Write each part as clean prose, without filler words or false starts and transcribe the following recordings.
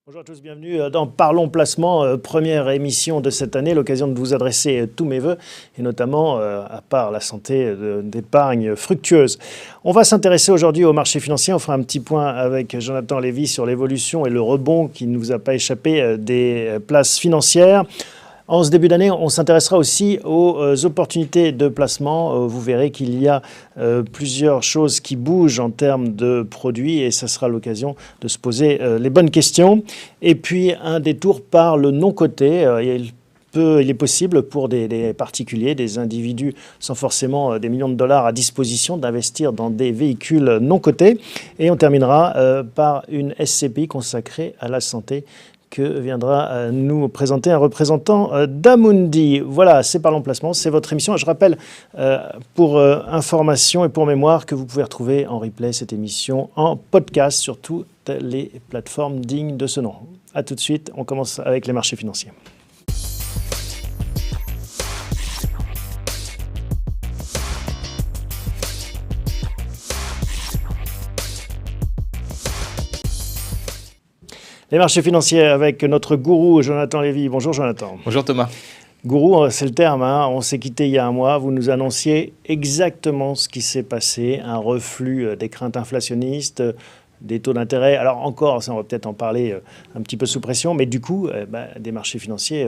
Bonjour à tous, bienvenue dans Parlons Placement, première émission de cette année, l'occasion de vous adresser tous mes vœux, et notamment, à part la santé, d'épargne fructueuse. On va s'intéresser aujourd'hui au marché financier, on fera un petit point avec Jonathan Lévy sur l'évolution et le rebond qui ne nous a pas échappé des places financières. En ce début d'année, on s'intéressera aussi aux opportunités de placement. Vous verrez qu'il y a plusieurs choses qui bougent en termes de produits et ça sera l'occasion de se poser les bonnes questions. Et puis, un détour par le non-coté. Il est possible pour des particuliers, des individus sans forcément des millions de dollars à disposition d'investir dans des véhicules non cotés. Et on terminera par une SCPI consacrée à la santé que viendra nous présenter un représentant d'Amundi. Voilà, c'est Parlons Placement, c'est votre émission. Je rappelle, pour information et pour mémoire, que vous pouvez retrouver en replay cette émission en podcast sur toutes les plateformes dignes de ce nom. A tout de suite, on commence avec les marchés financiers. Les marchés financiers avec notre gourou Jonathan Lévy. Bonjour Jonathan. Bonjour Thomas. Gourou, c'est le terme, hein. On s'est quitté il y a un mois. Vous nous annonciez exactement ce qui s'est passé, un reflux des craintes inflationnistes, des taux d'intérêt. Alors encore, ça on va peut-être en parler un petit peu sous pression, mais du coup, des marchés financiers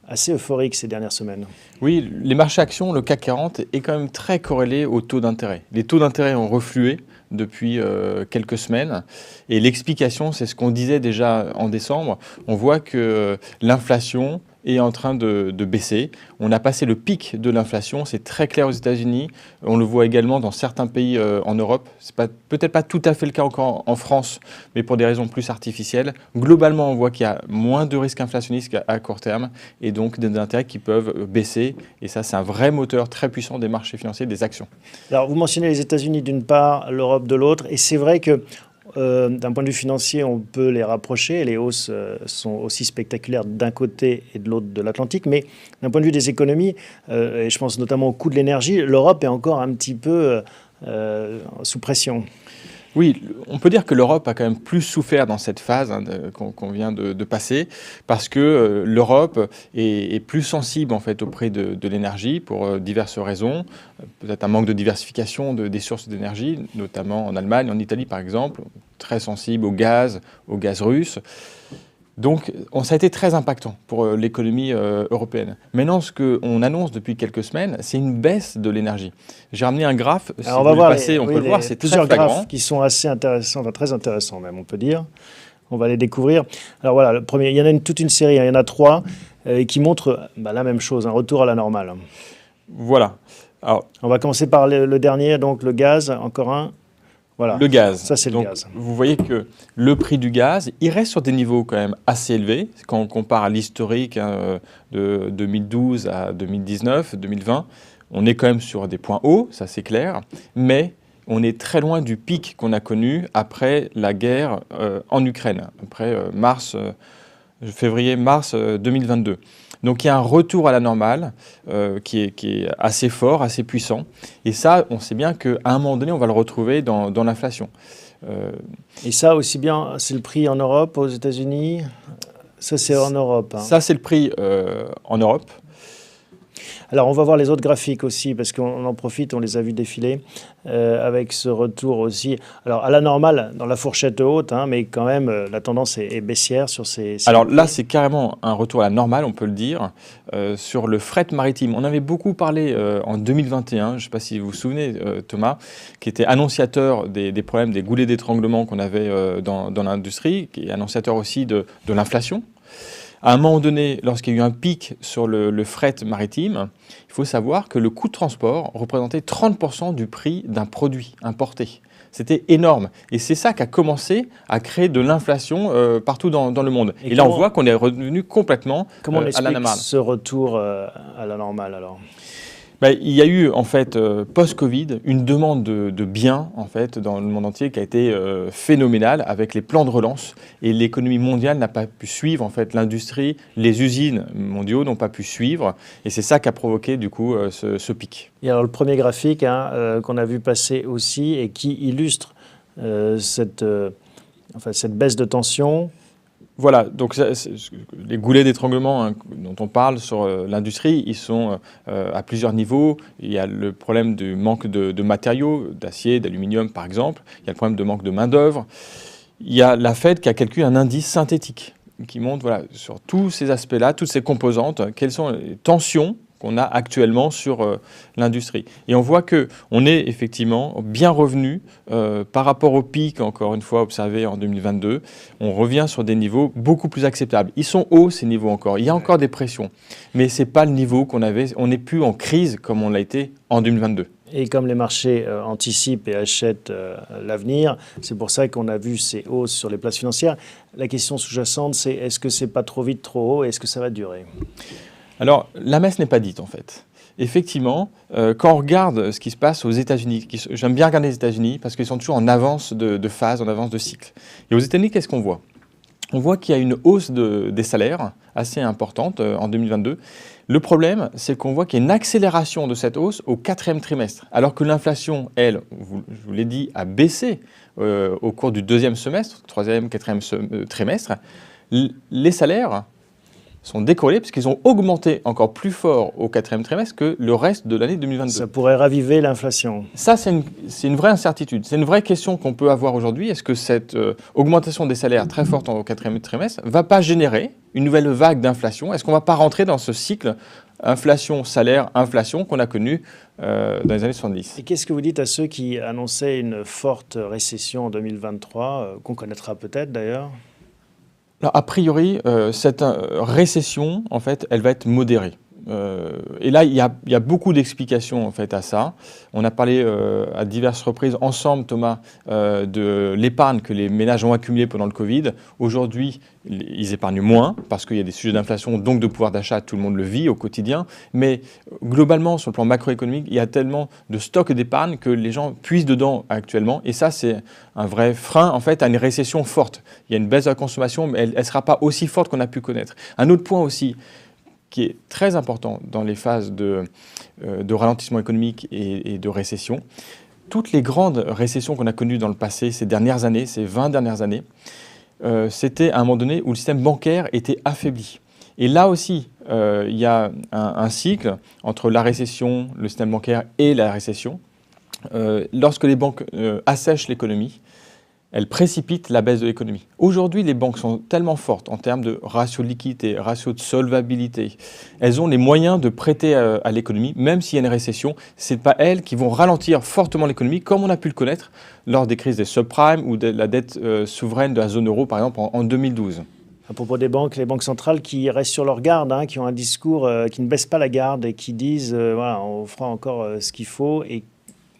assez euphoriques ces dernières semaines. Oui, les marchés actions, le CAC 40 est quand même très corrélé aux taux d'intérêt. Les taux d'intérêt ont reflué depuis quelques semaines. Et l'explication, c'est ce qu'on disait déjà en décembre. On voit que l'inflation est en train de baisser. On a passé le pic de l'inflation, c'est très clair aux États-Unis. On le voit également dans certains pays en Europe. C'est peut-être pas tout à fait le cas encore en France, mais pour des raisons plus artificielles. Globalement, on voit qu'il y a moins de risques inflationnistes à court terme et donc des intérêts qui peuvent baisser. Et ça, c'est un vrai moteur très puissant des marchés financiers, des actions. Alors, vous mentionnez les États-Unis d'une part, l'Europe de l'autre, et c'est vrai que d'un point de vue financier, on peut les rapprocher. Les hausses sont aussi spectaculaires d'un côté et de l'autre de l'Atlantique. Mais d'un point de vue des économies, et je pense notamment au coût de l'énergie, l'Europe est encore un petit peu sous pression. Oui, on peut dire que l'Europe a quand même plus souffert dans cette phase qu'on vient de passer, parce que l'Europe est plus sensible en fait auprès de l'énergie pour diverses raisons. Peut-être un manque de diversification des sources d'énergie, notamment en Allemagne, en Italie par exemple, très sensible au gaz russe. Donc, ça a été très impactant pour l'économie européenne. Maintenant, ce qu'on annonce depuis quelques semaines, c'est une baisse de l'énergie. J'ai ramené un graphe. Si on va voir, on peut le voir, c'est très plusieurs flagrant. graphes qui sont assez intéressants, enfin très intéressants même, on peut dire. On va les découvrir. Alors voilà, le premier, il y en a toute une série, il y en a 3 qui montrent la même chose, un retour à la normale. Voilà. Alors, on va commencer par le dernier, donc le gaz, encore un. Voilà. Le gaz. Ça, c'est le gaz. Vous voyez que le prix du gaz, il reste sur des niveaux quand même assez élevés. Quand on compare à l'historique de 2012 à 2019, 2020, on est quand même sur des points hauts, ça c'est clair. Mais on est très loin du pic qu'on a connu après la guerre en Ukraine, après février-mars 2022. Donc il y a un retour à la normale qui est assez fort, assez puissant. Et ça, on sait bien qu'à un moment donné, on va le retrouver dans l'inflation. Et ça aussi bien, c'est le prix en Europe, aux États-Unis. Ça, c'est en Europe. Hein. Ça, c'est le prix en Europe. Alors, on va voir les autres graphiques aussi, parce qu'on en profite, on les a vus défiler, avec ce retour aussi. Alors, à la normale, dans la fourchette haute, hein, mais quand même, la tendance est baissière sur ces... Alors là, c'est carrément un retour à la normale, on peut le dire, sur le fret maritime. On avait beaucoup parlé en 2021, je ne sais pas si vous vous souvenez, Thomas, qui était annonciateur des problèmes, des goulets d'étranglement qu'on avait dans l'industrie, qui est annonciateur aussi de l'inflation. À un moment donné, lorsqu'il y a eu un pic sur le fret maritime, il faut savoir que le coût de transport représentait 30% du prix d'un produit importé. C'était énorme. Et c'est ça qui a commencé à créer de l'inflation partout dans le monde. Et là, on voit qu'on est revenu complètement à la normale. Comment on explique ce retour à la normale alors ? Il y a eu en fait post-Covid une demande de biens en fait dans le monde entier qui a été phénoménale avec les plans de relance et l'économie mondiale n'a pas pu suivre en fait l'industrie, les usines mondiaux n'ont pas pu suivre et c'est ça qui a provoqué du coup ce pic. Et alors le premier graphique qu'on a vu passer aussi et qui illustre cette baisse de tension. Voilà, donc les goulets d'étranglement dont on parle sur l'industrie, ils sont à plusieurs niveaux. Il y a le problème du manque de matériaux, d'acier, d'aluminium par exemple. Il y a le problème de manque de main-d'œuvre. Il y a la Fed qui a calculé un indice synthétique qui montre sur tous ces aspects-là, toutes ces composantes, quelles sont les tensions qu'on a actuellement sur l'industrie. Et on voit qu'on est effectivement bien revenu par rapport au pic, encore une fois, observé en 2022. On revient sur des niveaux beaucoup plus acceptables. Ils sont hauts, ces niveaux encore. Il y a encore des pressions. Mais ce n'est pas le niveau qu'on avait. On n'est plus en crise comme on l'a été en 2022. Et comme les marchés anticipent et achètent l'avenir, c'est pour ça qu'on a vu ces hausses sur les places financières. La question sous-jacente, c'est est-ce que c'est pas trop vite, trop haut, et est-ce que ça va durer ? Alors, la messe n'est pas dite, en fait. Effectivement, quand on regarde ce qui se passe aux États-Unis, j'aime bien regarder les États-Unis parce qu'ils sont toujours en avance de phase, en avance de cycle. Et aux États-Unis, qu'est-ce qu'on voit ? On voit qu'il y a une hausse des salaires assez importante en 2022. Le problème, c'est qu'on voit qu'il y a une accélération de cette hausse au 4e trimestre, alors que l'inflation, elle, je vous l'ai dit, a baissé au cours du 2e semestre, 3e, 4e trimestre. Les salaires sont décorrélés parce qu'ils ont augmenté encore plus fort au 4e trimestre que le reste de l'année 2022. Ça pourrait raviver l'inflation. Ça, c'est une vraie incertitude. C'est une vraie question qu'on peut avoir aujourd'hui. Est-ce que cette augmentation des salaires très forte au 4e trimestre ne va pas générer une nouvelle vague d'inflation ? Est-ce qu'on ne va pas rentrer dans ce cycle inflation, salaire, inflation qu'on a connu dans les années 70 ? Et qu'est-ce que vous dites à ceux qui annonçaient une forte récession en 2023, qu'on connaîtra peut-être d'ailleurs ? Alors, a priori, cette récession, en fait, elle va être modérée. Et là, il y a beaucoup d'explications en fait à ça. On a parlé à diverses reprises ensemble, Thomas, de l'épargne que les ménages ont accumulée pendant le Covid. Aujourd'hui, ils épargnent moins parce qu'il y a des sujets d'inflation, donc de pouvoir d'achat, tout le monde le vit au quotidien. Mais globalement, sur le plan macroéconomique, il y a tellement de stocks d'épargne que les gens puisent dedans actuellement. Et ça, c'est un vrai frein en fait à une récession forte. Il y a une baisse de la consommation, mais elle ne sera pas aussi forte qu'on a pu connaître. Un autre point aussi, qui est très important dans les phases de ralentissement économique et de récession. Toutes les grandes récessions qu'on a connues dans le passé, ces dernières années, ces 20 dernières années, c'était à un moment donné où le système bancaire était affaibli. Et là aussi, il y a un cycle entre la récession, le système bancaire et la récession. Lorsque les banques assèchent l'économie, elles précipitent la baisse de l'économie. Aujourd'hui, les banques sont tellement fortes en termes de ratio de liquidité, ratio de solvabilité. Elles ont les moyens de prêter à l'économie, même s'il y a une récession. Ce n'est pas elles qui vont ralentir fortement l'économie, comme on a pu le connaître lors des crises des subprimes ou de la dette souveraine de la zone euro, par exemple, en 2012. À propos des banques, les banques centrales qui restent sur leur garde, qui ont un discours qui ne baisse pas la garde et qui disent voilà, on fera encore ce qu'il faut et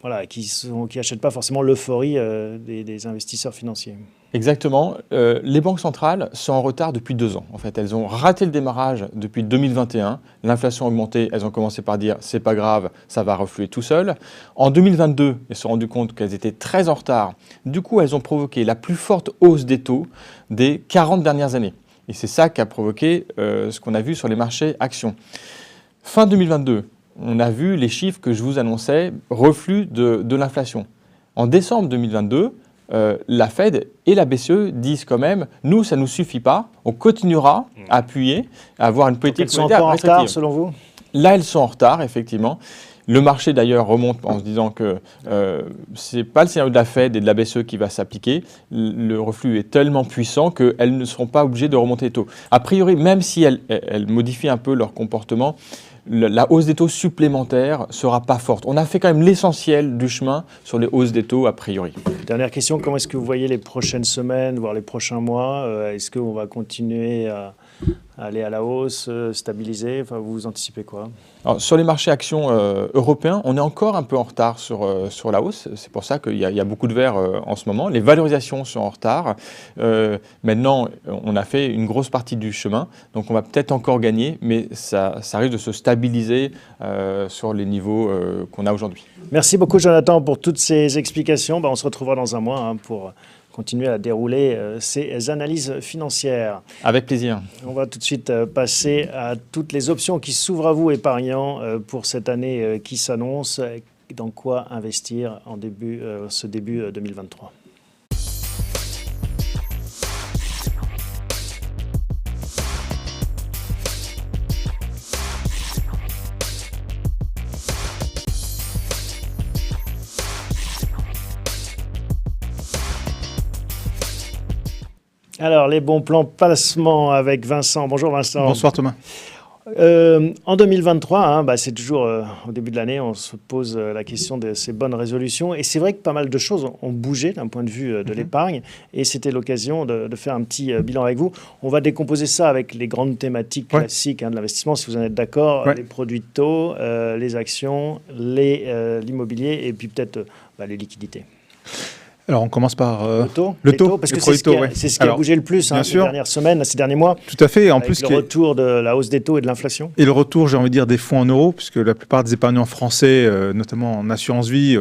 voilà, qui n'achètent pas forcément l'euphorie des investisseurs financiers. Exactement. Les banques centrales sont en retard depuis 2 ans. En fait, elles ont raté le démarrage depuis 2021. L'inflation a augmenté. Elles ont commencé par dire c'est pas grave, ça va refluer tout seul. En 2022, elles se sont rendues compte qu'elles étaient très en retard. Du coup, elles ont provoqué la plus forte hausse des taux des 40 dernières années. Et c'est ça qui a provoqué ce qu'on a vu sur les marchés actions. Fin 2022. On a vu les chiffres que je vous annonçais, reflux de l'inflation. En décembre 2022, la Fed et la BCE disent quand même, nous, ça ne nous suffit pas, on continuera à appuyer, à avoir une politique monétaire restrictive. Elles sont encore en retard, selon vous ? Là, elles sont en retard, effectivement. Le marché, d'ailleurs, remonte en se disant que ce n'est pas le scénario de la Fed et de la BCE qui va s'appliquer. Le reflux est tellement puissant qu'elles ne seront pas obligées de remonter les taux. A priori, même si elles modifient un peu leur comportement, la hausse des taux supplémentaires ne sera pas forte. On a fait quand même l'essentiel du chemin sur les hausses des taux a priori. Dernière question, comment est-ce que vous voyez les prochaines semaines, voire les prochains mois ? Est-ce qu'on va continuer à aller à la hausse, stabiliser ? Enfin, vous anticipez quoi ? Alors, sur les marchés actions européens, on est encore un peu en retard sur la hausse. C'est pour ça qu'il y a beaucoup de vert en ce moment. Les valorisations sont en retard. Maintenant, on a fait une grosse partie du chemin. Donc, on va peut-être encore gagner, mais ça risque de se stabiliser sur les niveaux qu'on a aujourd'hui. Merci beaucoup, Jonathan, pour toutes ces explications. On se retrouvera dans un mois pour continuer à dérouler ces analyses financières. Avec plaisir. On va tout de suite passer à toutes les options qui s'ouvrent à vous, épargnants, pour cette année qui s'annonce. Dans quoi investir en ce début 2023 ? Alors, les bons plans placement avec Vincent. Bonjour Vincent. Bonsoir Thomas. En 2023, c'est toujours au début de l'année, on se pose la question de ces bonnes résolutions. Et c'est vrai que pas mal de choses ont bougé d'un point de vue de l'épargne. Et c'était l'occasion de faire un petit bilan avec vous. On va décomposer ça avec les grandes thématiques classiques de l'investissement, si vous en êtes d'accord. Les produits de taux, les actions, l'immobilier et puis peut-être les liquidités. Alors, on commence par le taux, parce que c'est ce qui a bougé le plus ces dernières semaines, ces derniers mois. Tout à fait. En plus, le retour de la hausse des taux et de l'inflation. Et le retour, j'ai envie de dire, des fonds en euros, puisque la plupart des épargnants français, notamment en assurance vie,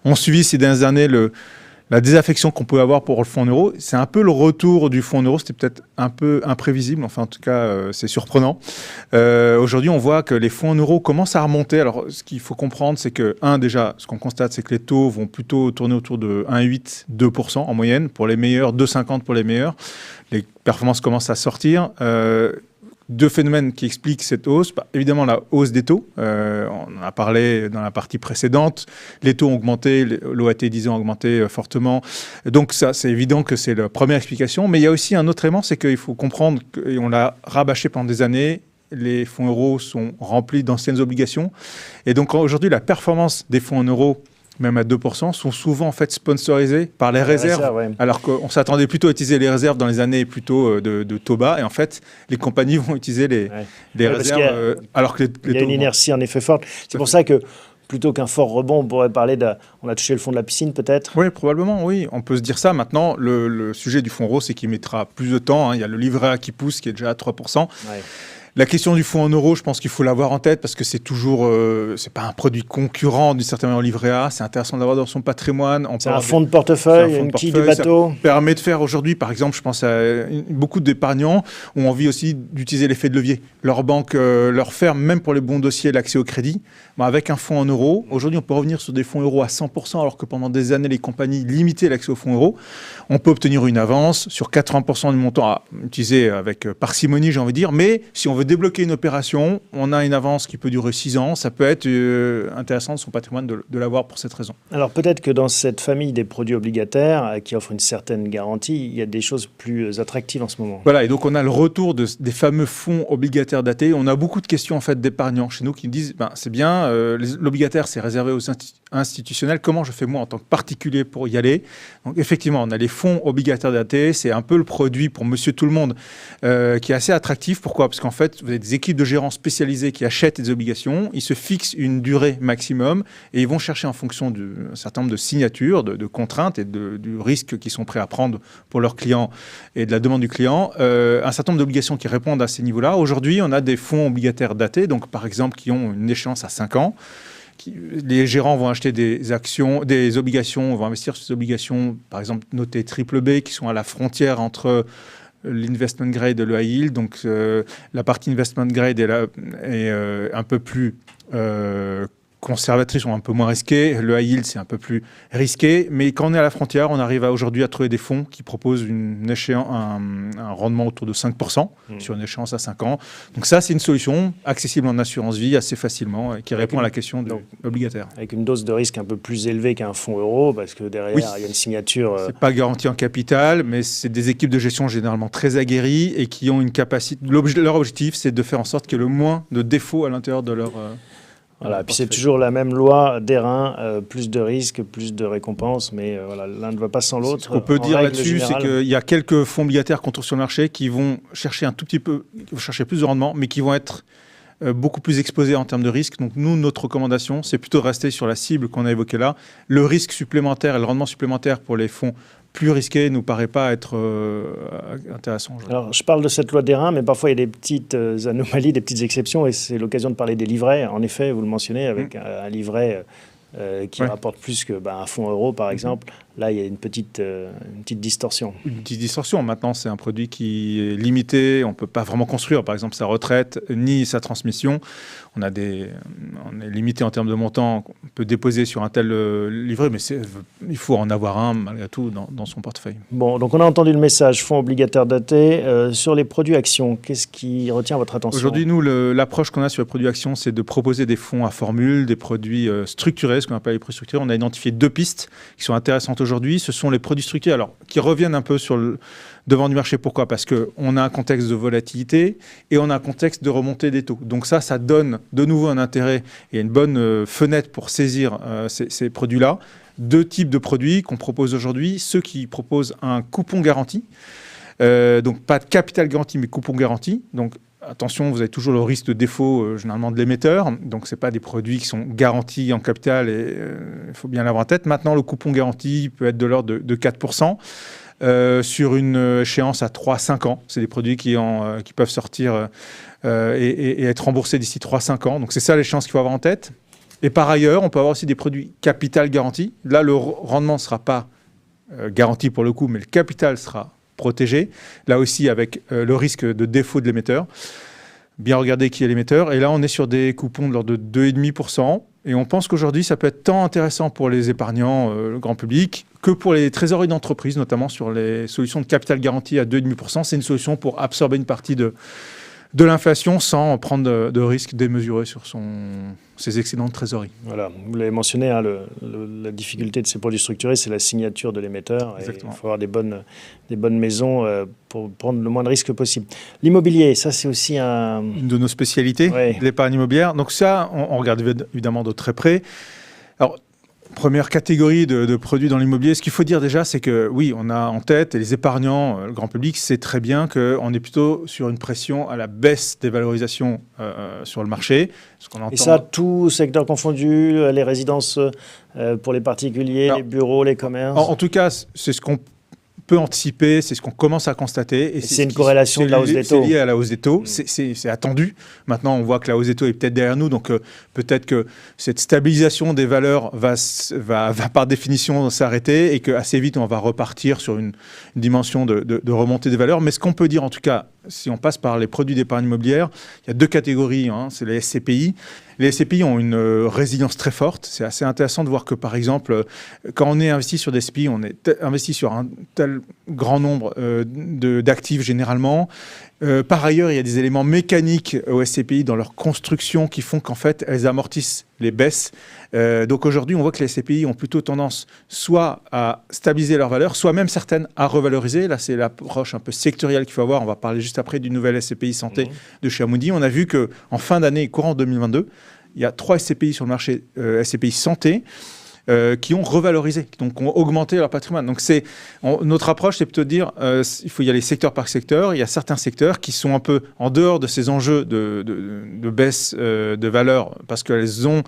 ont suivi ces dernières années la désaffection qu'on peut avoir pour le fonds en euros. C'est un peu le retour du fonds en euros. C'était peut-être un peu imprévisible. Enfin, en tout cas, c'est surprenant. Aujourd'hui, on voit que les fonds en euros commencent à remonter. Alors, ce qu'il faut comprendre, c'est que, déjà, ce qu'on constate, c'est que les taux vont plutôt tourner autour de 1,8, 2% en moyenne pour les meilleurs, 2,50 pour les meilleurs. Les performances commencent à sortir. Deux phénomènes qui expliquent cette hausse. Évidemment, la hausse des taux. On en a parlé dans la partie précédente. Les taux ont augmenté, l'OAT 10 ans a augmenté fortement. Donc ça, c'est évident que c'est la première explication. Mais il y a aussi un autre élément, c'est qu'il faut comprendre, et on l'a rabâché pendant des années, les fonds euros sont remplis d'anciennes obligations. Et donc aujourd'hui, la performance des fonds en euros, même à 2%, sont souvent en fait sponsorisés par les réserves, alors qu'on s'attendait plutôt à utiliser les réserves dans les années plutôt de taux bas, et en fait, les compagnies vont utiliser les réserves, alors que les taux... Il y a une inertie en effet forte. C'est pour ça que, plutôt qu'un fort rebond, on pourrait parler on a touché le fond de la piscine peut-être. Oui, probablement, oui. On peut se dire ça. Maintenant, le sujet du fonds euro, c'est qu'il mettra plus de temps. Il y a le livret A qui pousse, qui est déjà à 3%. La question du fonds en euros, je pense qu'il faut l'avoir en tête parce que c'est toujours, c'est pas un produit concurrent d'une certaine manière au livret A. C'est intéressant d'avoir dans son patrimoine. C'est un fonds de portefeuille, une quille du bateau. Ça permet de faire aujourd'hui, par exemple, je pense à beaucoup d'épargnants ont envie aussi d'utiliser l'effet de levier. Leur banque leur ferme, même pour les bons dossiers, l'accès au crédit. Avec un fonds en euros, aujourd'hui, on peut revenir sur des fonds euros à 100%, alors que pendant des années, les compagnies limitaient l'accès aux fonds euros. On peut obtenir une avance sur 80% du montant à utiliser avec parcimonie, j'ai envie de dire. Mais si on veut débloquer une opération, on a une avance qui peut durer 6 ans. Ça peut être intéressant de son patrimoine de l'avoir pour cette raison. Alors peut-être que dans cette famille des produits obligataires qui offrent une certaine garantie, il y a des choses plus attractives en ce moment. Voilà, et donc on a le retour des fameux fonds obligataires datés. On a beaucoup de questions en fait d'épargnants chez nous qui nous disent c'est bien, l'obligataire c'est réservé aux institutionnels. Comment je fais moi en tant que particulier pour y aller? Donc effectivement, on a les fonds obligataires datés. C'est un peu le produit pour monsieur tout le monde qui est assez attractif. Pourquoi? Parce qu'en fait, vous avez des équipes de gérants spécialisées qui achètent des obligations. Ils se fixent une durée maximum et ils vont chercher en fonction d'un certain nombre de signatures, de contraintes et du risque qu'ils sont prêts à prendre pour leurs clients et de la demande du client, un certain nombre d'obligations qui répondent à ces niveaux-là. Aujourd'hui, on a des fonds obligataires datés, donc par exemple qui ont une échéance à 5 ans. Les gérants vont acheter des actions, des obligations, vont investir sur ces obligations, par exemple notées triple B, qui sont à la frontière entre l'investment grade et le high yield. Donc la partie investment grade est un peu plus conservatrices sont un peu moins risquées. Le high yield, c'est un peu plus risqué. Mais quand on est à la frontière, on arrive aujourd'hui à trouver des fonds qui proposent un rendement autour de 5% sur une échéance à 5 ans. Donc ça, c'est une solution accessible en assurance vie assez facilement et qui répond à la question de l'obligataire. Avec une dose de risque un peu plus élevée qu'un fonds euro, parce que derrière, il y a une signature... C'est pas garanti en capital, mais c'est des équipes de gestion généralement très aguerries et qui ont une capacité... Leur objectif, c'est de faire en sorte qu'il y ait le moins de défauts à l'intérieur de leur... Voilà, puis c'est toujours la même loi d'airain, plus de risques, plus de récompenses, mais voilà, l'un ne va pas sans l'autre. Ce qu'on peut dire là-dessus, c'est qu'il y a quelques fonds obligataires qu'on trouve sur le marché qui vont chercher un tout petit peu, chercher plus de rendement, mais qui vont être beaucoup plus exposés en termes de risque. Donc nous, notre recommandation, c'est plutôt de rester sur la cible qu'on a évoquée là. Le risque supplémentaire et le rendement supplémentaire pour les fonds plus risqué ne nous paraît pas être intéressant. Alors, je parle de cette loi d'airain, mais parfois il y a des petites anomalies, des petites exceptions, et c'est l'occasion de parler des livrets. En effet, vous le mentionnez, avec un livret qui rapporte plus qu'un fonds euro, par exemple. Là, il y a une petite distorsion. Une petite distorsion. Maintenant, c'est un produit qui est limité. On ne peut pas vraiment construire, par exemple, sa retraite, ni sa transmission. On est limité en termes de montant. On peut déposer sur un tel livret, mais il faut en avoir un, malgré tout, dans son portefeuille. Bon, donc on a entendu le message fonds obligataire daté. Sur les produits actions, qu'est-ce qui retient votre attention? Aujourd'hui, nous, l'approche qu'on a sur les produits actions, c'est de proposer des fonds à formule, des produits structurés, ce qu'on appelle les produits structurés. On a identifié 2 pistes qui sont intéressantes aujourd'hui aujourd'hui, ce sont les produits structurés, alors qui reviennent un peu sur le devant du marché. Pourquoi ? Parce qu'on a un contexte de volatilité et on a un contexte de remontée des taux. Donc ça donne de nouveau un intérêt et une bonne fenêtre pour saisir ces produits-là. Deux types de produits qu'on propose aujourd'hui. Ceux qui proposent un coupon garanti, donc pas de capital garanti, mais coupon garanti. Donc attention, vous avez toujours le risque de défaut généralement de l'émetteur. Donc ce n'est pas des produits qui sont garantis en capital et il faut bien l'avoir en tête. Maintenant, le coupon garanti peut être de l'ordre de 4%. Sur une échéance à 3-5 ans. C'est des produits qui peuvent sortir et être remboursés d'ici 3-5 ans. Donc c'est ça l'échéance qu'il faut avoir en tête. Et par ailleurs, on peut avoir aussi des produits capital garanti. Là, le rendement ne sera pas garanti pour le coup, mais le capital sera protégé. Là aussi, avec le risque de défaut de l'émetteur. Bien regarder qui est l'émetteur. Et là, on est sur des coupons de l'ordre de 2,5%. Et on pense qu'aujourd'hui, ça peut être tant intéressant pour les épargnants, le grand public, que pour les trésoreries d'entreprise, notamment sur les solutions de capital garanti à 2,5%. C'est une solution pour absorber une partie de l'inflation sans prendre de risques démesurés sur ses excédents de trésorerie. Voilà, vous l'avez mentionné, hein, la difficulté de ces produits structurés, c'est la signature de l'émetteur. Il faut avoir des bonnes maisons pour prendre le moins de risques possible. L'immobilier, ça c'est aussi une de nos spécialités, l'épargne immobilière. Donc ça, on regarde évidemment de très près. Alors, première catégorie de produits dans l'immobilier, ce qu'il faut dire déjà, c'est que oui, on a en tête, et les épargnants, le grand public, sait très bien qu'on est plutôt sur une pression à la baisse des valorisations sur le marché. Et ça, tout secteur confondu, les résidences pour les particuliers, alors, les bureaux, les commerces. En tout cas, c'est ce qu'on peut anticiper, c'est ce qu'on commence à constater. Et c'est une corrélation de la hausse des taux. C'est lié à la hausse des taux, c'est attendu. Maintenant, on voit que la hausse des taux est peut-être derrière nous, donc peut-être que cette stabilisation des valeurs va par définition s'arrêter et qu'assez vite, on va repartir sur une dimension de remontée des valeurs. Mais ce qu'on peut dire, en tout cas, si on passe par les produits d'épargne immobilière, il y a deux catégories, hein, c'est les SCPI. Les SCPI ont une résilience très forte. C'est assez intéressant de voir que, par exemple, quand on est investi sur des SCPI, on est investi sur un tel grand nombre d'actifs généralement. Par ailleurs, il y a des éléments mécaniques aux SCPI dans leur construction qui font qu'en fait, elles amortissent les baisses. Donc aujourd'hui, on voit que les SCPI ont plutôt tendance soit à stabiliser leur valeur, soit même certaines à revaloriser. Là, c'est l'approche un peu sectorielle qu'il faut avoir. On va parler juste après du nouvel SCPI santé de chez Amundi. On a vu qu'en fin d'année, courant 2022, il y a 3 SCPI sur le marché SCPI santé qui ont revalorisé, donc ont augmenté leur patrimoine. Donc notre approche, c'est plutôt de dire il faut y aller secteur par secteur. Il y a certains secteurs qui sont un peu en dehors de ces enjeux de baisse de valeur parce qu'elles ont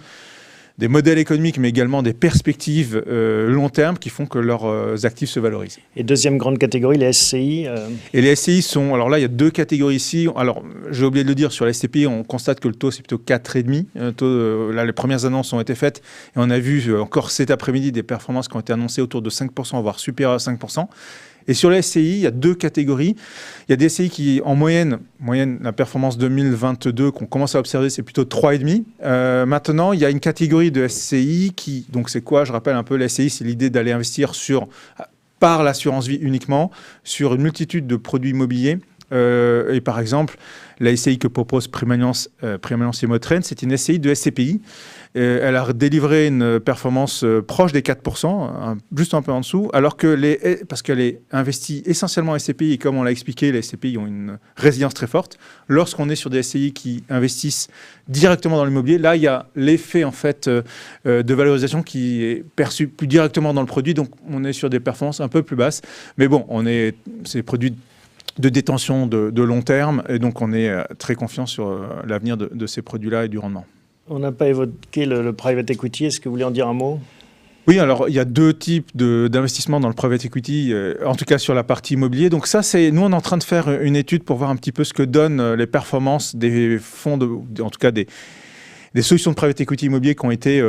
des modèles économiques, mais également des perspectives long terme qui font que leurs actifs se valorisent. Et deuxième grande catégorie, les SCI. Et les SCI sont... Alors là, il y a deux catégories ici. Alors, j'ai oublié de le dire, sur les SCPI, on constate que le taux, c'est plutôt 4,5. Là, les premières annonces ont été faites. Et on a vu encore cet après-midi des performances qui ont été annoncées autour de 5%, voire supérieures à 5%. Et sur les SCI, il y a deux catégories. Il y a des SCI qui, en moyenne, la performance 2022 qu'on commence à observer, c'est plutôt 3,5. Maintenant, il y a une catégorie de SCI qui, donc c'est quoi ? Je rappelle un peu, les SCI, c'est l'idée d'aller investir par l'assurance vie uniquement, sur une multitude de produits immobiliers. Et par exemple, la SCI que propose Prémalliance Immotrend, c'est une SCI de SCPI. Elle a délivré une performance proche des 4%, juste un peu en dessous, alors que parce qu'elle est investie essentiellement en SCPI, et comme on l'a expliqué, les SCPI ont une résilience très forte. Lorsqu'on est sur des SCI qui investissent directement dans l'immobilier, là, il y a l'effet en fait, de valorisation qui est perçu plus directement dans le produit, donc on est sur des performances un peu plus basses. Mais bon, c'est des produits de détention de long terme, et donc on est très confiant sur l'avenir de ces produits-là et du rendement. On n'a pas évoqué le private equity, est-ce que vous voulez en dire un mot ? Oui, alors il y a deux types d'investissements dans le private equity, en tout cas sur la partie immobilier. Donc ça, nous on est en train de faire une étude pour voir un petit peu ce que donnent les performances des fonds, en tout cas des solutions de private equity immobilier qui ont été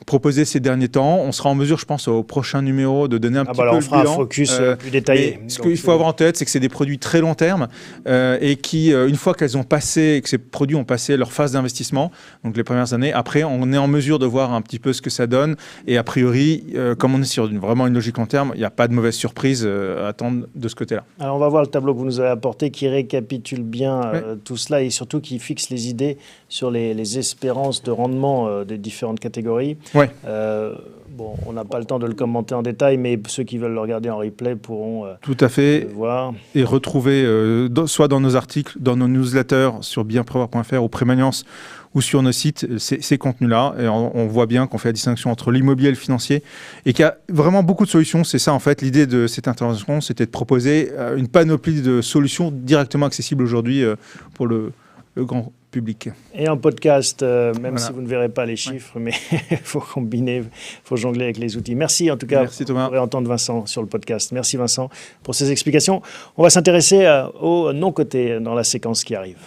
proposées ces derniers temps. On sera en mesure, je pense, au prochain numéro de donner un petit peu le bilan. On fera un focus plus détaillé. Ce qu'il faut avoir en tête, c'est que c'est des produits très long terme et qui, une fois que ces produits ont passé leur phase d'investissement, donc les premières années, après, on est en mesure de voir un petit peu ce que ça donne. Et a priori, comme on est sur vraiment une logique long terme, il n'y a pas de mauvaise surprise à attendre de ce côté-là. Alors, on va voir le tableau que vous nous avez apporté qui récapitule bien tout cela et surtout qui fixe les idées sur les espérances performance, de rendement des différentes catégories. Ouais. Bon, on n'a pas le temps de le commenter en détail, mais ceux qui veulent le regarder en replay pourront tout à fait le voir. Et retrouver soit dans nos articles, dans nos newsletters sur bienprévoir.fr ou Prémagnance ou sur nos sites, ces contenus-là. Et on voit bien qu'on fait la distinction entre l'immobilier et le financier et qu'il y a vraiment beaucoup de solutions. C'est ça, en fait, l'idée de cette intervention, c'était de proposer une panoplie de solutions directement accessibles aujourd'hui pour le grand public. Et en podcast, même Voilà. si vous ne verrez pas les chiffres, mais il faut combiner, il faut jongler avec les outils. Merci en tout cas. Merci Thomas. Vous pourrez entendre Vincent sur le podcast. Merci Vincent pour ces explications. On va s'intéresser aux non-cotés dans la séquence qui arrive.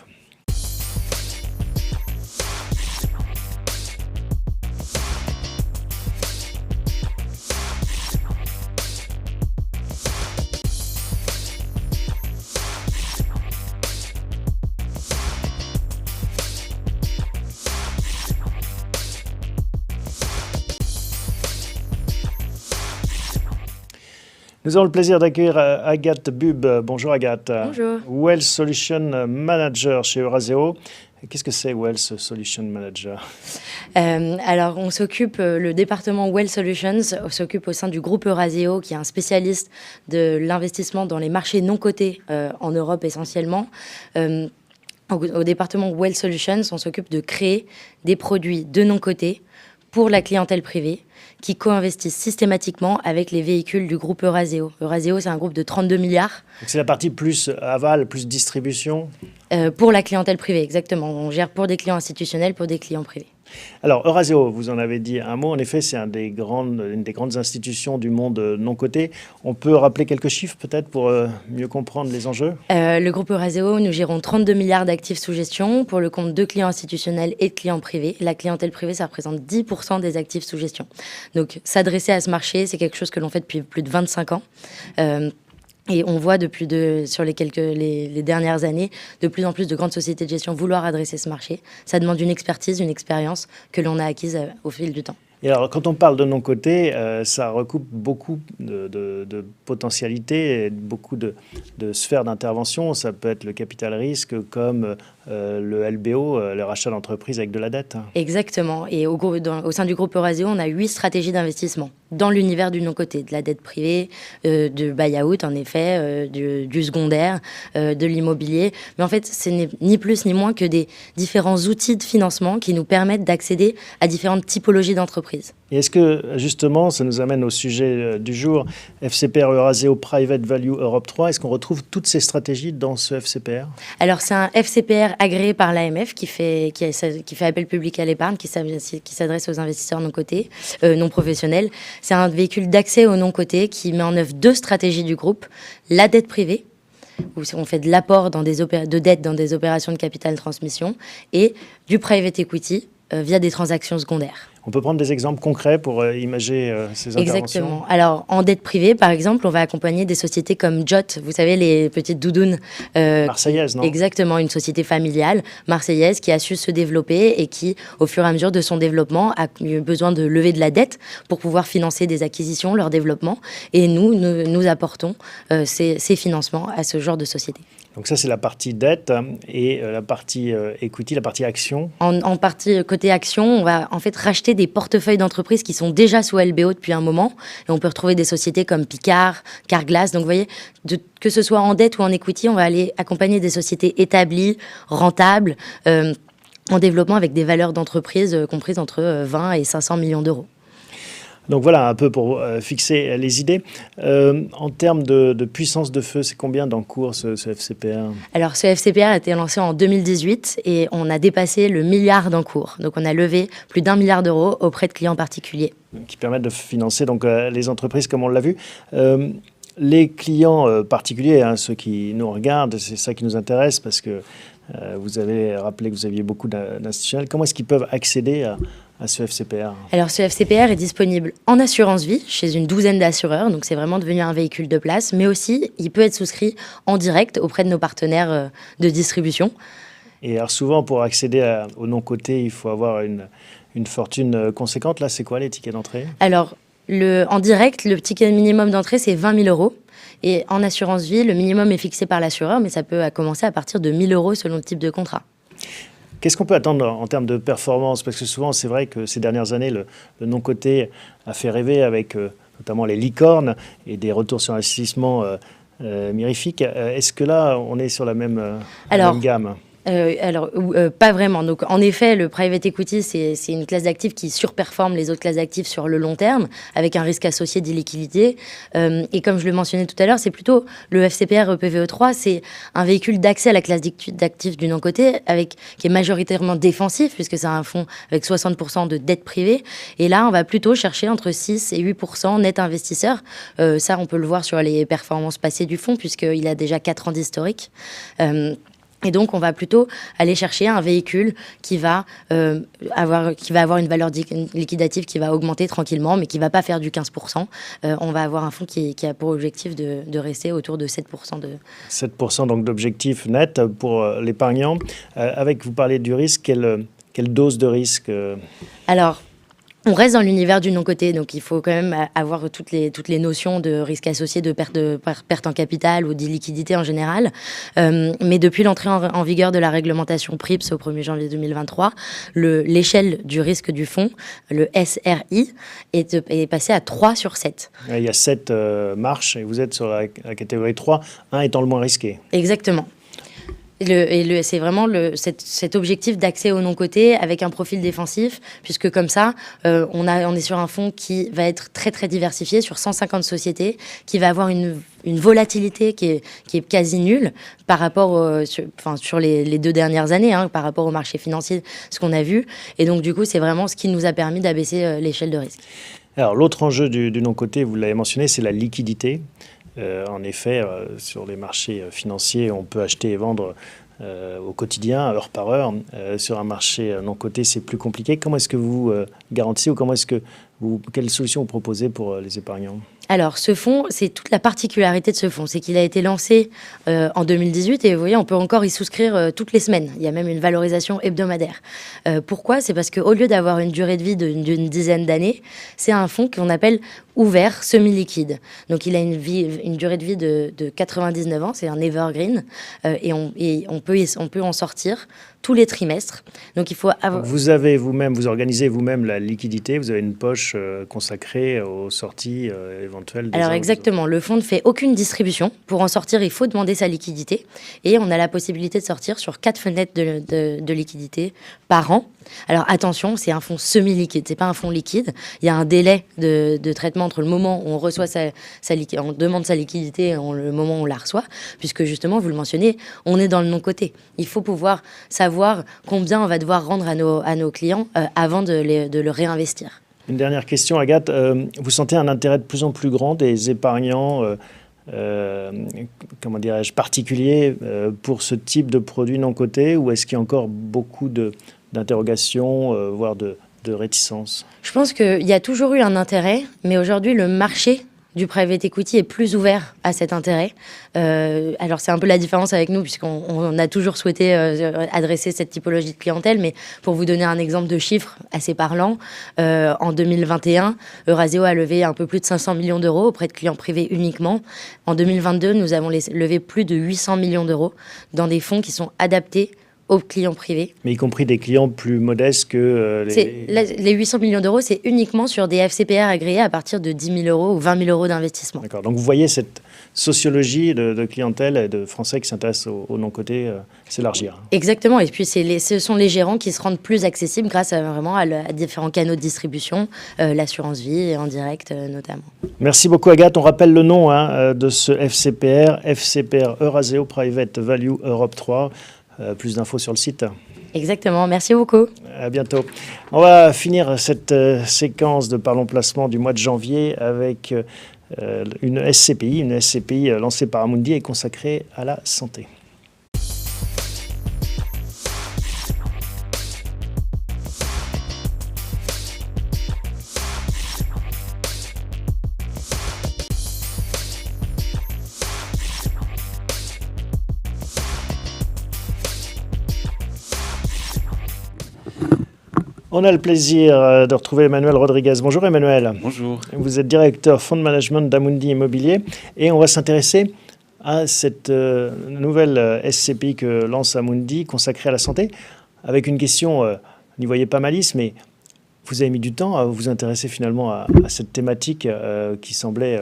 Nous avons le plaisir d'accueillir Agathe Bub. Bonjour Agathe. Bonjour. Wealth Solution Manager chez Eurazeo. Qu'est-ce que c'est Wealth Solution Manager? Alors, on s'occupe, le département Wealth Solutions s'occupe au sein du groupe Eurazeo, qui est un spécialiste de l'investissement dans les marchés non cotés en Europe essentiellement. Au département Wealth Solutions, on s'occupe de créer des produits de non cotés pour la clientèle privée, qui co-investissent systématiquement avec les véhicules du groupe Eurazeo. Eurazeo, c'est un groupe de 32 milliards. C'est la partie plus aval, plus distribution. Pour la clientèle privée, exactement. On gère pour des clients institutionnels, pour des clients privés. Alors, Eurazeo, vous en avez dit un mot. En effet, c'est une des grandes institutions du monde non coté. On peut rappeler quelques chiffres peut-être pour mieux comprendre les enjeux? Le groupe Eurazeo, nous gérons 32 milliards d'actifs sous gestion pour le compte de clients institutionnels et de clients privés. La clientèle privée, ça représente 10% des actifs sous gestion. Donc, s'adresser à ce marché, c'est quelque chose que l'on fait depuis plus de 25 ans. Et on voit sur les dernières années de plus en plus de grandes sociétés de gestion vouloir adresser ce marché. Ça demande une expertise, une expérience que l'on a acquise au fil du temps. Et alors, quand on parle de non-coté, ça recoupe beaucoup de potentialités, et beaucoup de sphères d'intervention. Ça peut être le capital risque comme le LBO, le rachat d'entreprise avec de la dette. Exactement. Et au sein du groupe Eurazeo, on a 8 stratégies d'investissement dans l'univers du non-coté, de la dette privée, du buy-out, en effet, du secondaire, de l'immobilier. Mais en fait, ce n'est ni plus ni moins que des différents outils de financement qui nous permettent d'accéder à différentes typologies d'entreprises. Et est-ce que, justement, ça nous amène au sujet du jour, FCPR Eurazeo Private Value Europe 3, est-ce qu'on retrouve toutes ces stratégies dans ce FCPR? Alors, c'est un FCPR agréé par l'AMF qui fait appel public à l'épargne, qui s'adresse aux investisseurs non cotés, non professionnels. C'est un véhicule d'accès aux non cotés qui met en œuvre 2 stratégies du groupe. La dette privée, où on fait de l'apport de dette dans des opérations de capital transmission, et du private equity via des transactions secondaires. On peut prendre des exemples concrets pour imager ces interventions? Exactement. Alors, en dette privée, par exemple, on va accompagner des sociétés comme Jot, vous savez, les petites doudounes. Marseillaise, non? Exactement, une société familiale marseillaise qui a su se développer et qui, au fur et à mesure de son développement, a eu besoin de lever de la dette pour pouvoir financer des acquisitions, leur développement. Et nous apportons ces financements à ce genre de société. Donc ça, c'est la partie dette et la partie equity, la partie action. En partie côté action, on va en fait racheter des portefeuilles d'entreprises qui sont déjà sous LBO depuis un moment. Et on peut retrouver des sociétés comme Picard, Carglass. Donc vous voyez, que ce soit en dette ou en equity, on va aller accompagner des sociétés établies, rentables, en développement avec des valeurs d'entreprise comprises entre 20 et 500 millions d'euros. Donc voilà, un peu pour fixer les idées. En termes de puissance de feu, c'est combien d'encours ce FCPR? Alors ce FCPR a été lancé en 2018 et on a dépassé le milliard d'encours. Donc on a levé plus d'1 milliard d'euros auprès de clients particuliers. Qui permettent de financer donc, les entreprises comme on l'a vu. Les clients particuliers, hein, ceux qui nous regardent, c'est ça qui nous intéresse parce que vous avez rappelé que vous aviez beaucoup d'institutionnels. Comment est-ce qu'ils peuvent accéder à ce FCPR? Alors ce FCPR est disponible en assurance vie chez une douzaine d'assureurs, donc c'est vraiment devenu un véhicule de place, mais aussi il peut être souscrit en direct auprès de nos partenaires de distribution. Et alors souvent pour accéder au non-coté, il faut avoir une fortune conséquente. Là, c'est quoi les tickets d'entrée? Alors en direct, le ticket minimum d'entrée c'est 20 000 euros. Et en assurance vie, le minimum est fixé par l'assureur, mais ça peut commencer à partir de 1 000 euros selon le type de contrat. Qu'est-ce qu'on peut attendre en termes de performance? Parce que souvent, c'est vrai que ces dernières années, le non-coté a fait rêver avec notamment les licornes et des retours sur investissement mirifiques. Est-ce que là, on est sur la même gamme? Pas vraiment. Donc, en effet, le private equity, c'est une classe d'actifs qui surperforme les autres classes d'actifs sur le long terme, avec un risque associé d'illiquidité. Et comme je le mentionnais tout à l'heure, c'est plutôt le FCPR EPVE3, c'est un véhicule d'accès à la classe d'actifs du non-coté, qui est majoritairement défensif, puisque c'est un fonds avec 60% de dette privée. Et là, on va plutôt chercher entre 6 et 8% net investisseurs. Ça, on peut le voir sur les performances passées du fonds, puisqu'il a déjà 4 ans d'historique. Et donc, on va plutôt aller chercher un véhicule qui va avoir une valeur liquidative qui va augmenter tranquillement, mais qui ne va pas faire du 15%. On va avoir un fonds qui a pour objectif de rester autour de 7%. 7% donc d'objectif net pour l'épargnant. Vous parlez du risque, quelle dose de risque Alors, on reste dans l'univers du non-coté, donc il faut quand même avoir toutes les notions de risque associé, de perte en capital ou d'illiquidité en général. Mais depuis l'entrée en vigueur de la réglementation PRIIPs au 1er janvier 2023, l'échelle du risque du fonds, le SRI, est passée à 3 sur 7. Il y a 7 marches et vous êtes sur la catégorie 3, 1 étant le moins risqué. Exactement. C'est vraiment cet objectif d'accès au non-coté avec un profil défensif, puisque comme ça, on est sur un fonds qui va être très très diversifié sur 150 sociétés, qui va avoir une volatilité qui est quasi nulle par rapport sur les 2 dernières années, par rapport au marché financier, ce qu'on a vu. Et donc du coup, c'est vraiment ce qui nous a permis d'abaisser l'échelle de risque. Alors l'autre enjeu du non-coté, vous l'avez mentionné, c'est la liquidité. En effet, sur les marchés financiers, on peut acheter et vendre au quotidien, heure par heure. Sur un marché non coté, c'est plus compliqué. Comment est-ce que vous garantissez ou quelle solution vous proposez pour les épargnants ? Alors, ce fonds, c'est toute la particularité de ce fonds, c'est qu'il a été lancé en 2018 et vous voyez, on peut encore y souscrire toutes les semaines. Il y a même une valorisation hebdomadaire. Pourquoi ? C'est parce qu'au lieu d'avoir une durée de vie d'une dizaine d'années, c'est un fonds qu'on appelle ouvert, semi-liquide. Donc, il a une durée de vie de 99 ans, c'est un evergreen, et on peut en sortir tous les trimestres. Donc, il faut avoir... Vous organisez vous-même la liquidité, vous avez une poche consacrée aux sorties éventuelles. Alors exactement, le fonds ne fait aucune distribution. Pour en sortir, il faut demander sa liquidité. Et on a la possibilité de sortir sur 4 fenêtres de liquidité par an. Alors attention, c'est un fonds semi-liquide, c'est pas un fonds liquide. Il y a un délai de traitement entre le moment où on reçoit on demande sa liquidité et le moment où on la reçoit, puisque justement, vous le mentionnez, on est dans le non-coté. Il faut pouvoir savoir combien on va devoir rendre à nos clients avant de le réinvestir. Une dernière question, Agathe. Vous sentez un intérêt de plus en plus grand des épargnants particuliers pour ce type de produit non coté, ou est-ce qu'il y a encore beaucoup d'interrogations, voire de réticences ? Je pense qu'il y a toujours eu un intérêt, mais aujourd'hui, le marché du private equity est plus ouvert à cet intérêt. Alors, c'est un peu la différence avec nous, puisqu'on a toujours souhaité adresser cette typologie de clientèle. Mais pour vous donner un exemple de chiffre assez parlant, en 2021, Eurazeo a levé un peu plus de 500 millions d'euros auprès de clients privés uniquement. En 2022, nous avons levé plus de 800 millions d'euros dans des fonds qui sont adaptés aux clients privés. Mais y compris des clients plus modestes que les 800 millions d'euros, c'est uniquement sur des FCPR agréés à partir de 10 000 euros ou 20 000 euros d'investissement. D'accord. Donc vous voyez cette sociologie de clientèle et de Français qui s'intéressent au non-coté s'élargir. Exactement. Et puis ce sont les gérants qui se rendent plus accessibles grâce à différents canaux de distribution, l'assurance vie en direct notamment. Merci beaucoup Agathe. On rappelle le nom de ce FCPR Eurazeo Private Value Europe 3. Plus d'infos sur le site. Exactement, merci beaucoup. À bientôt. On va finir cette séquence de Parlons Placement du mois de janvier avec une SCPI lancée par Amundi et consacrée à la santé. On a le plaisir de retrouver Emmanuel Rodriguez. Bonjour Emmanuel. Bonjour. Vous êtes directeur fonds de management d'Amundi Immobilier et on va s'intéresser à cette nouvelle SCPI que lance Amundi consacrée à la santé. avec une question, n'y voyez pas malice, mais vous avez mis du temps à vous intéresser finalement à cette thématique qui semblait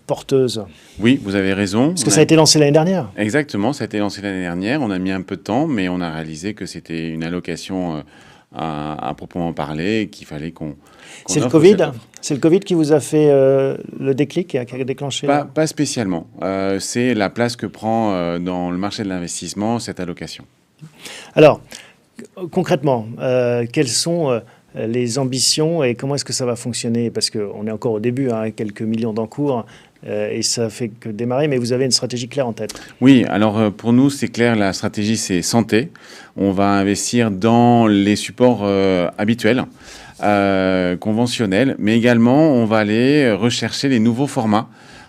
porteuse. Oui, vous avez raison. Parce que ça a été lancé l'année dernière. Exactement, ça a été lancé l'année dernière. On a mis un peu de temps, mais on a réalisé que c'était une allocation à proprement parler et qu'il fallait qu'on c'est le offre Covid. cette offre. C'est le Covid qui vous a fait le déclic, qui a déclenché. Pas spécialement. C'est la place que prend dans le marché de l'investissement cette allocation. Alors, concrètement, quelles sont les ambitions et comment est-ce que ça va fonctionner? Parce qu'on est encore au début, hein, quelques millions d'encours, et ça fait que démarrer, mais vous avez une stratégie claire en tête. Oui, alors pour nous, c'est clair, la stratégie, c'est santé. On va investir dans les supports habituels, conventionnels, mais également, on va aller rechercher les nouveaux formats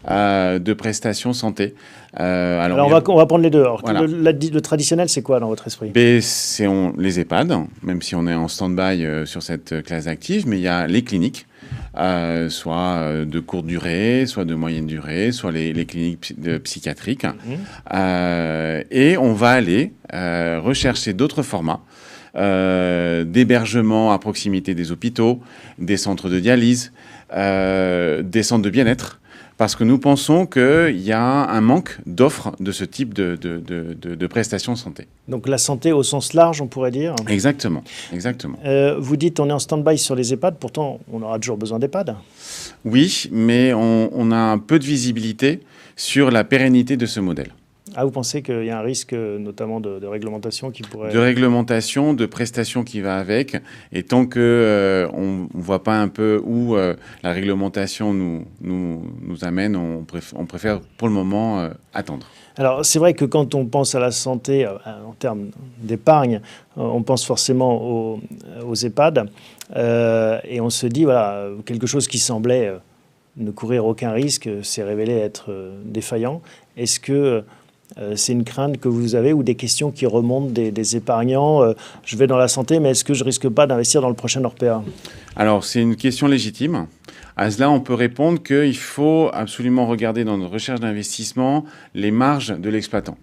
de prestations santé. Alors on va prendre les deux. Alors, voilà. le traditionnel, c'est quoi dans votre esprit? C'est les EHPAD, même si on est en stand-by sur cette classe d'actifs, mais il y a les cliniques, soit de courte durée, soit de moyenne durée, soit les cliniques psychiatriques. Et on va aller rechercher d'autres formats d'hébergement à proximité des hôpitaux, des centres de dialyse, des centres de bien-être. Parce que nous pensons qu'il y a un manque d'offres de ce type de prestations santé. Donc la santé au sens large, on pourrait dire. Exactement, exactement. Vous dites on est en stand-by sur les EHPAD, pourtant on aura toujours besoin d'EHPAD. Oui, mais on a un peu de visibilité sur la pérennité de ce modèle. Ah, vous pensez qu'il y a un risque notamment de réglementation qui pourrait... De réglementation, de prestations qui va avec. Et tant que on ne voit pas un peu où la réglementation nous amène, on préfère pour le moment attendre. Alors, c'est vrai que quand on pense à la santé en termes d'épargne, on pense forcément aux EHPAD. Et on se dit, voilà, quelque chose qui semblait ne courir aucun risque s'est révélé être défaillant. Est-ce que c'est une crainte que vous avez ou des questions qui remontent des épargnants? Je vais dans la santé, mais est-ce que je risque pas d'investir dans le prochain Orpea? Alors, c'est une question légitime. À cela, on peut répondre qu'il faut absolument regarder dans notre recherche d'investissement les marges de l'exploitant.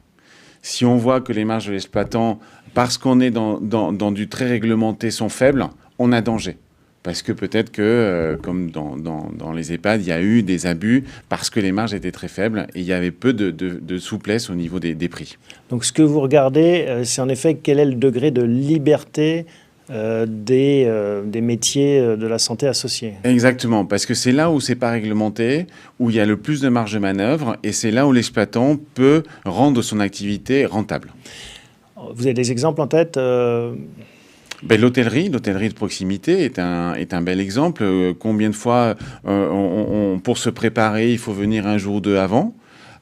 Si on voit que les marges de l'exploitant, parce qu'on est dans du très réglementé, sont faibles, on a danger. Parce que peut-être que, comme dans les EHPAD, il y a eu des abus parce que les marges étaient très faibles et il y avait peu de souplesse au niveau des prix. Donc ce que vous regardez, c'est en effet quel est le degré de liberté des métiers de la santé associés. Avez parce que c'est là où c'est pas réglementé, où il y a le plus de marge de manœuvre et c'est là où l'exploitant peut rendre son activité rentable. Vous avez des exemples en tête L'hôtellerie de proximité est un bel exemple. Combien de fois, pour se préparer, il faut venir un jour ou deux avant.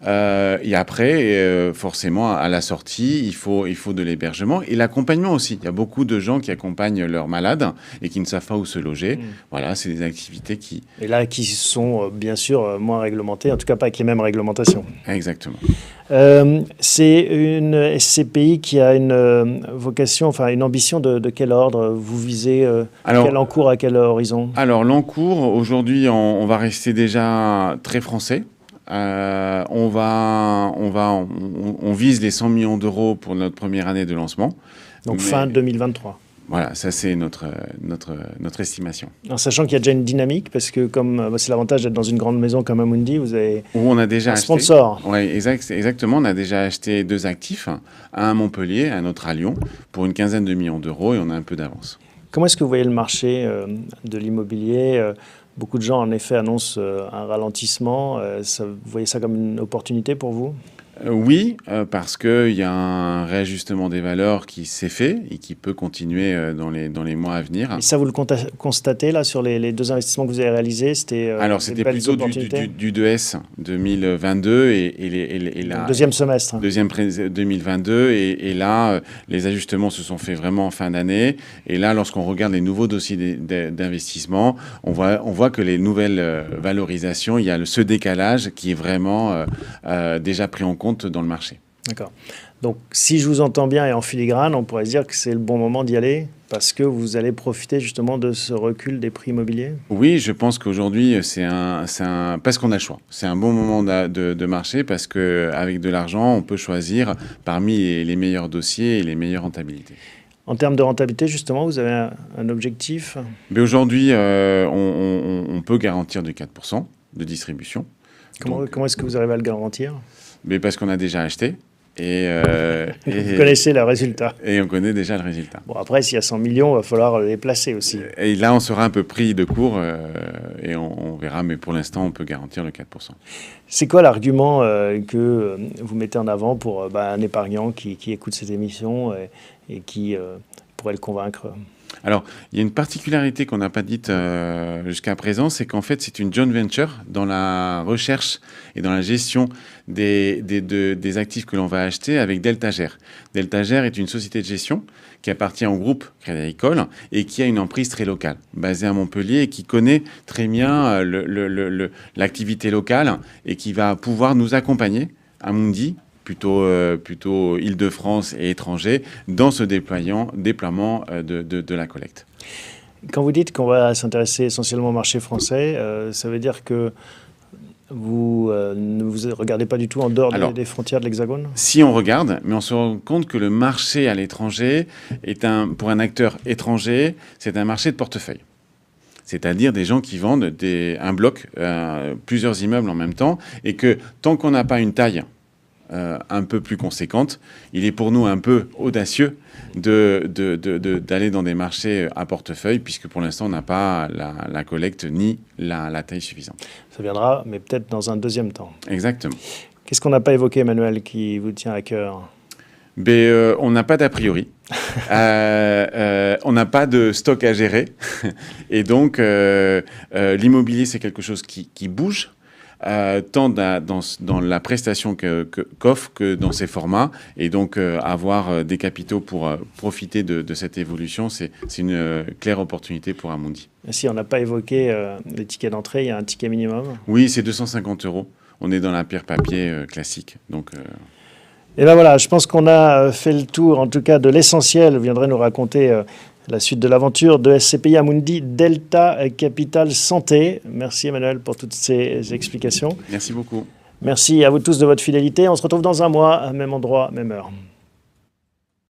Et après, forcément, à la sortie, il faut de l'hébergement et l'accompagnement aussi. Il y a beaucoup de gens qui accompagnent leurs malades et qui ne savent pas où se loger. Voilà, c'est des activités qui... Et là, qui sont bien sûr moins réglementées, en tout cas pas avec les mêmes réglementations. Exactement. C'est une SCPI qui a une vocation, enfin une ambition de quel ordre? Vous visez quel encours à quel horizon? Alors, l'encours, aujourd'hui, on va rester déjà très français. On vise les 100 millions d'euros pour notre première année de lancement. Donc fin 2023. Voilà, ça c'est notre estimation. En sachant qu'il y a déjà une dynamique, parce que comme c'est l'avantage d'être dans une grande maison comme Amundi, vous avez on a déjà un sponsor. Oui, exactement. On a déjà acheté 2 actifs, un à Montpellier, un autre à Lyon, pour une quinzaine de millions d'euros et on a un peu d'avance. Comment est-ce que vous voyez le marché de l'immobilier? Beaucoup de gens, en effet, annoncent un ralentissement. Vous voyez ça comme une opportunité pour vous? Oui, parce qu'il y a un réajustement des valeurs qui s'est fait et qui peut continuer dans les mois à venir. Et ça, vous le constatez là sur les 2 investissements que vous avez réalisés? Alors, c'était plutôt du 2S 2022 et la... Deuxième semestre. Deuxième 2022 et là, les ajustements se sont faits vraiment en fin d'année. Et là, lorsqu'on regarde les nouveaux dossiers d'investissement, on voit que les nouvelles valorisations, il y a ce décalage qui est vraiment déjà pris en compte dans le marché. D'accord. Donc, si je vous entends bien et en filigrane, on pourrait se dire que c'est le bon moment d'y aller parce que vous allez profiter justement de ce recul des prix immobiliers? Oui, je pense qu'aujourd'hui, parce qu'on a le choix. C'est un bon moment de marché parce qu'avec de l'argent, on peut choisir parmi les meilleurs dossiers et les meilleures rentabilités. En termes de rentabilité, justement, vous avez un objectif? Mais aujourd'hui, on peut garantir de 4% de distribution. Comment est-ce que vous arrivez à le garantir? Mais parce qu'on a déjà acheté. Vous connaissez le résultat. Et on connaît déjà le résultat. Bon, après, s'il y a 100 millions, il va falloir les placer aussi. Et là, on sera un peu pris de court et on verra. Mais pour l'instant, on peut garantir le 4%. C'est quoi l'argument que vous mettez en avant pour un épargnant qui écoute cette émission et qui pourrait le convaincre? Alors, il y a une particularité qu'on n'a pas dite jusqu'à présent, c'est qu'en fait, c'est une joint venture dans la recherche et dans la gestion des actifs que l'on va acheter avec DeltaGer. DeltaGer est une société de gestion qui appartient au groupe Crédit Agricole et qui a une emprise très locale, basée à Montpellier et qui connaît très bien l'activité locale et qui va pouvoir nous accompagner à Amundi, plutôt Île-de-France et étrangers, dans ce déploiement de la collecte. Quand vous dites qu'on va s'intéresser essentiellement au marché français, ça veut dire que vous ne vous regardez pas du tout en dehors des frontières de l'Hexagone? Si on regarde, mais on se rend compte que le marché à l'étranger est pour un acteur étranger, c'est un marché de portefeuille. C'est-à-dire des gens qui vendent un bloc, plusieurs immeubles en même temps, et que tant qu'on n'a pas une taille un peu plus conséquente, il est pour nous un peu audacieux d'aller dans des marchés à portefeuille, puisque pour l'instant, on n'a pas la collecte ni la taille suffisante. Ça viendra, mais peut-être dans un deuxième temps. Exactement. Qu'est-ce qu'on n'a pas évoqué, Emmanuel, qui vous tient à cœur? On n'a pas d'a priori. On n'a pas de stock à gérer. Et donc, l'immobilier, c'est quelque chose qui bouge. Tant dans la prestation qu'offre que dans ses formats. Et donc, avoir des capitaux pour profiter de cette évolution, c'est une claire opportunité pour Amundi. Si on n'a pas évoqué les tickets d'entrée, il y a un ticket minimum? Oui, c'est 250 €. On est dans la pierre papier classique. Donc, Et bien voilà, je pense qu'on a fait le tour, en tout cas, de l'essentiel. Vous viendrez nous raconter la suite de l'aventure de SCPI Amundi Delta Capital Santé. Merci Emmanuel pour toutes ces explications. Merci beaucoup. Merci à vous tous de votre fidélité. On se retrouve dans un mois, même endroit, même heure.